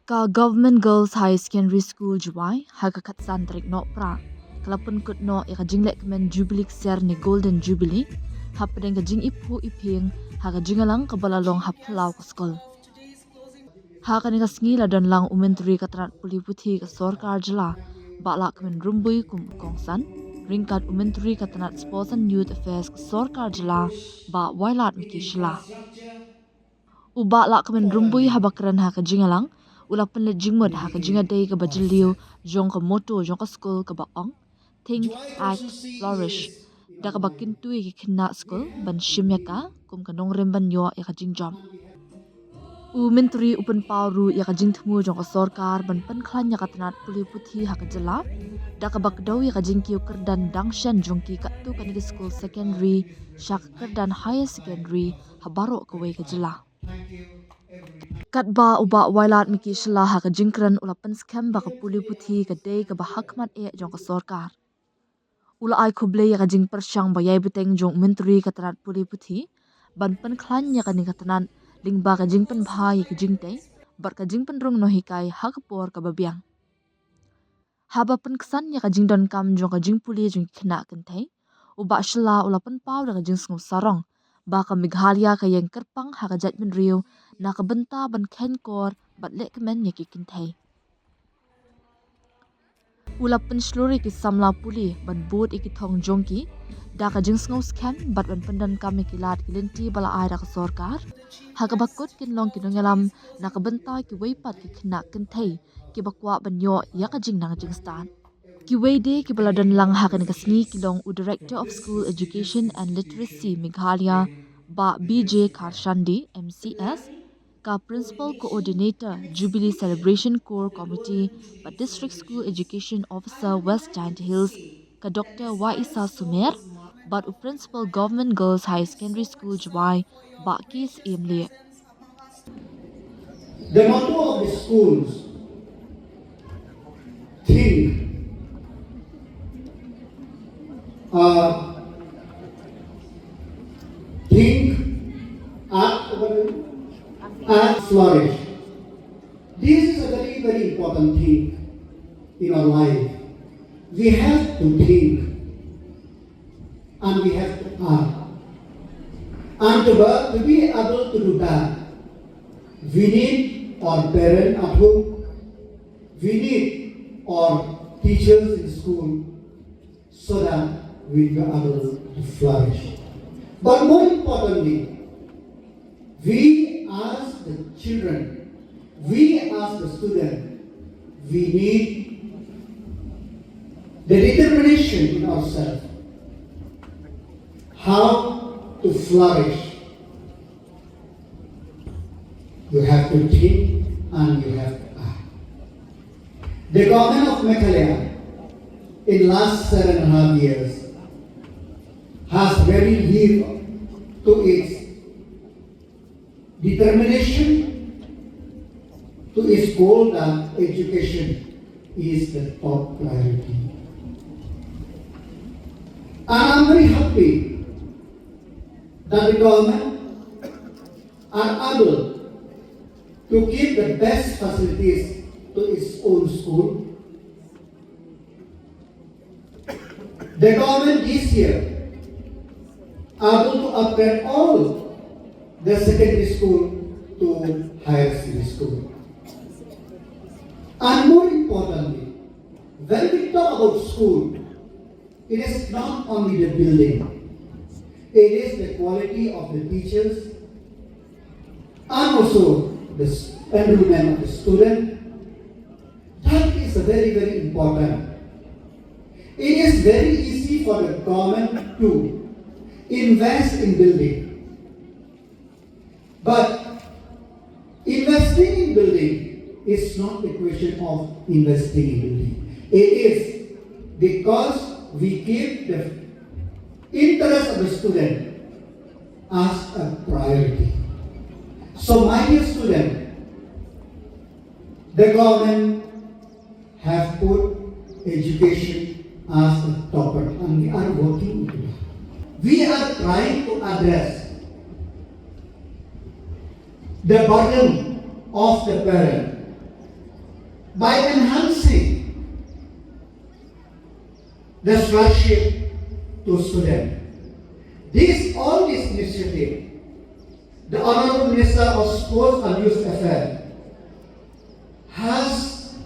Ka Government Girls High Secondary School Juwai haga katsan trik no pra. Kalapun kut no ika jinglek men Jubilee ser ni Golden Jubilee. Hapadeng ka jing ipu iping haga jingalang kabalalong haplau ka skol. Haga ni ka sngi ladan lang umentri katrat puli puthi ka sorkar jala. Balak men rumbui kum kongsan. Ringkat umentri katanat Sports and Youth Affairs ka sorkar jala. Ba wailat miki shila. Uba lak men rumbui habakran ha ka jingalang. Ulapan le jingmud ha ka jingadei ka bajiliu jong ka moto jong ka school ka baong. Think, act, flourish. Da ka bakintui ki kina school ban shimya ka kum ka nongrem ban yo ya ka jingjom. U menteri upan pauru ya ka jingtmu jong ka sorkar ban panklan ya ka tanat puli puthi ha ka jala. Da ka bakdaw ya ka jingkiu kerdan dangshan jong ki ka tu ka nigi school secondary syak kerdan higher secondary habaro ka wei ka jala. Katba uba wailat miki shila ha ka jingkran ulapan scam ba ka puli puthi ka day ka bahakmat jong ka sorkar. Ula ai kuble ya ka jing persyang ba yai buteng jong menteri ka tanat puli puthi ban panklan ya ka ni ka tanat lingba ka jing pen bha ya ka jing tay bar ka jing pen rung no hikai ha ka por ka babiang. Haba pen kesan ya ka jing don kam jong ka jing puli jong kena kentay uba shila ulapan pau da ka jing sngum sarong. Baka Meghalaya ka yang kerpang ha ka judgment rio na ka benta ban ken kor bat lek men ya ki kintay. Ulapan sluri ki samla puli ban boot iki thong jongki da ka jing sngau scam bat ban pandan kami kilat kilinti bala ai da ka sorkar ha ka bakut kin long kinongalam na ka benta ki weipat ki kena kintay ki bakwa ban yo ya ka jing na ka jing stan. Ki weide ki baladan lang ha kan kasni kilong u Director of School Education and Literacy Meghalaya ba BJ Karshandi MCS ka Principal Coordinator Jubilee Celebration Core Committee ba District School Education Officer West Giant Hills ka Dr. Waisa Sumer ba u Principal Government Girls High Secondary School Juwai ba Kis Emli. The motto of the schools, think, act, flourish. This is a very, very important thing in our life. We have to think and we have to act. And to be able to do that, we need our parents at home, we need our teachers in school so that we will be able to flourish. But more importantly, we as the children, we as the student, we need the determination in ourselves how to flourish. You have to think and you have to act. The government of Meghalaya in last 7.5 years has very lived to its determination, to its goal that education is the top priority. And I'm very happy that the government are able to give the best facilities to its own school. The government this year able to upgrade all the secondary school to higher secondary school. And more importantly, when we talk about school, it is not only the building, it is the quality of the teachers and also the enrollment of the student. That is very, very important. It is very easy for the government to invest in building. But investing in building is not a question of investing in building. It is because we keep the interest of the student as a priority. So my dear student, the government have put education as a topper and we are working with it. We are trying to address the burden of the parent by enhancing the scholarship to students. All this initiative, the Honorable Minister of Sports and Youth Affairs has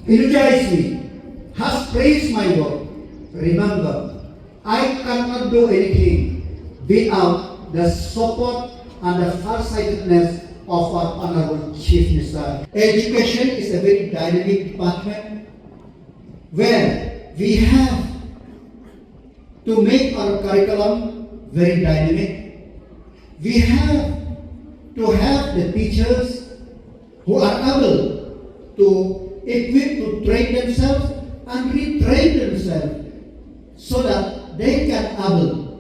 energized me, has praised my work. Remember, I cannot do anything without the support and the farsightedness of our Honorable Chief Minister. Education is a very dynamic department where we have to make our curriculum very dynamic. We have to have the teachers who are able to equip to train themselves and retrain themselves so that they can able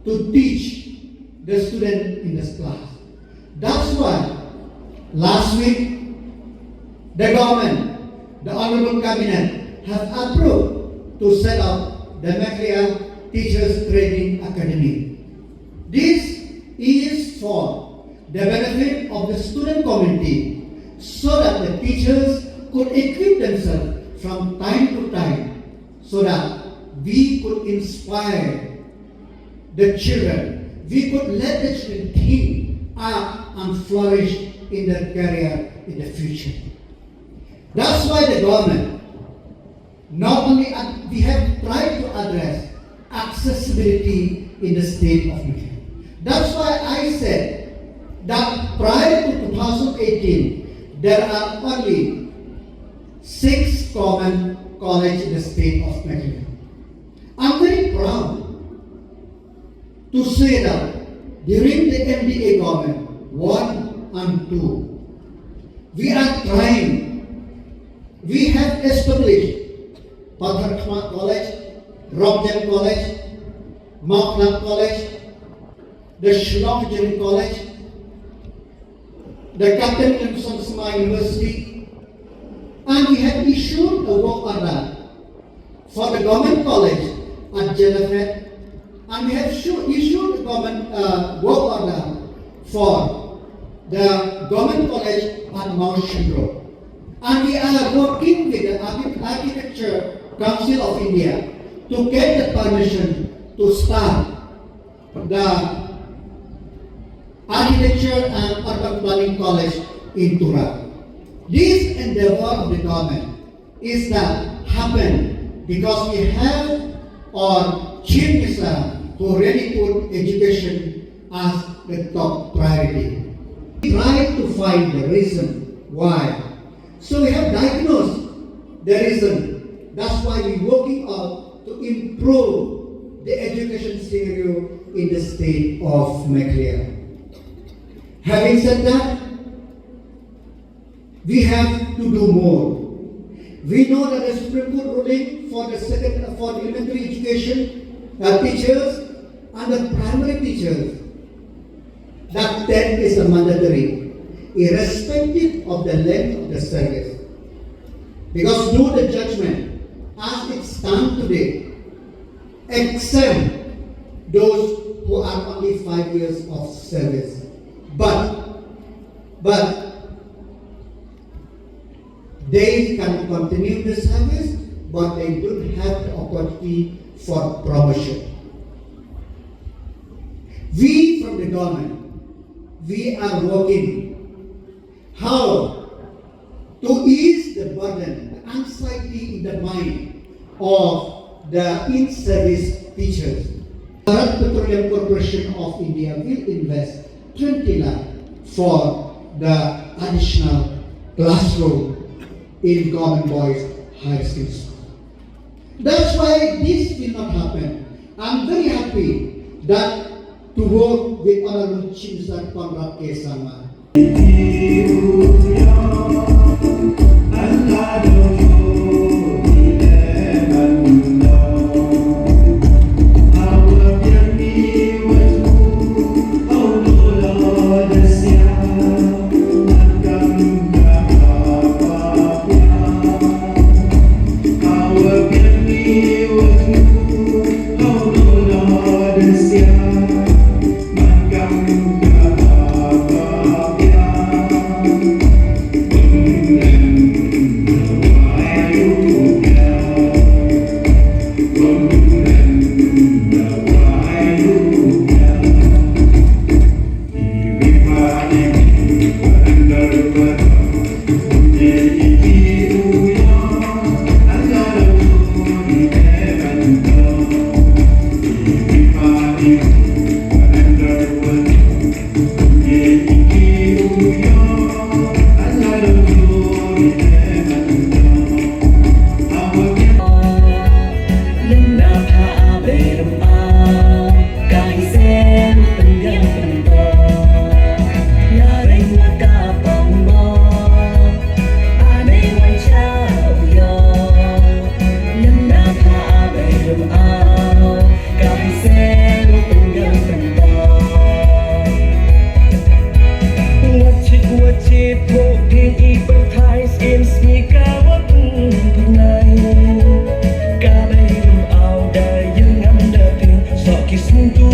to teach the student in this class. That's why last week the government, the Honorable Cabinet have approved to set up the McLeod Teachers Training Academy. This is for the benefit of the student community so that the teachers could equip themselves from time to time so that we could inspire the children. We could let the children think, act, and flourish in their career in the future. That's why the government, not only we have tried to address accessibility in the state of Malaysia. That's why I said that prior to 2018, there are only 6 common colleges in the state of Malaysia. I'm very proud to say that during the MDA government 1 and 2, we are trying. We have established Padhar Khmat College, Robden College, Mount Lang College, the Shillong Engineering College, the Captain Limson Sama University, and we have issued a work order for the government college at Jelafet, and we have issued a government work order for the government college at Mount Shindro. And we are working with the Architecture Council of India to get the permission to start the Architecture and Urban Planning College in Tura. This endeavor of the government is that happen because we have our Chief Minister who really put education as the top priority. We try to find the reason why. So we have diagnosed the reason. That's why we're working out to improve the education scenario in the state of Meghalaya. Having said that, we have to do more. We know that the Supreme Court ruling for the elementary education teachers and the primary teachers, that 10 is a mandatory, irrespective of the length of the service. Because do the judgment as it stands today, exempt those who are only 5 years of service. But they can continue the service, but they don't have the opportunity for promotion. We from the government, we are working how to ease the burden, the anxiety in the mind of the in-service teachers. Bharat Petroleum Corporation of India will invest 20 lakh for the additional classroom in government boys high schools. That's why this will not happen. I'm very happy that to work with Honorable Chief Minister Conrad K. Sangma.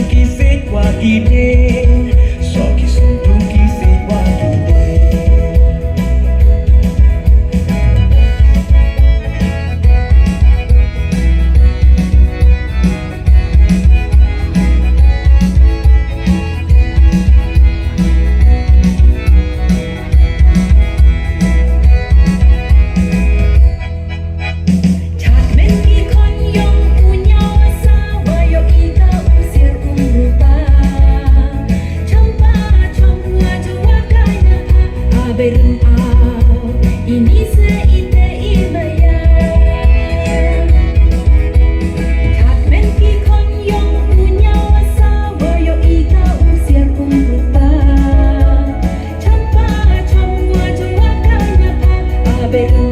ki fit wa ki de so ki sundu ki fit wa ki de Ini seite imaya Kat men ki kon yong punya asa Wayo ika usir rupa Champa chamwa jua kanya pa Aberin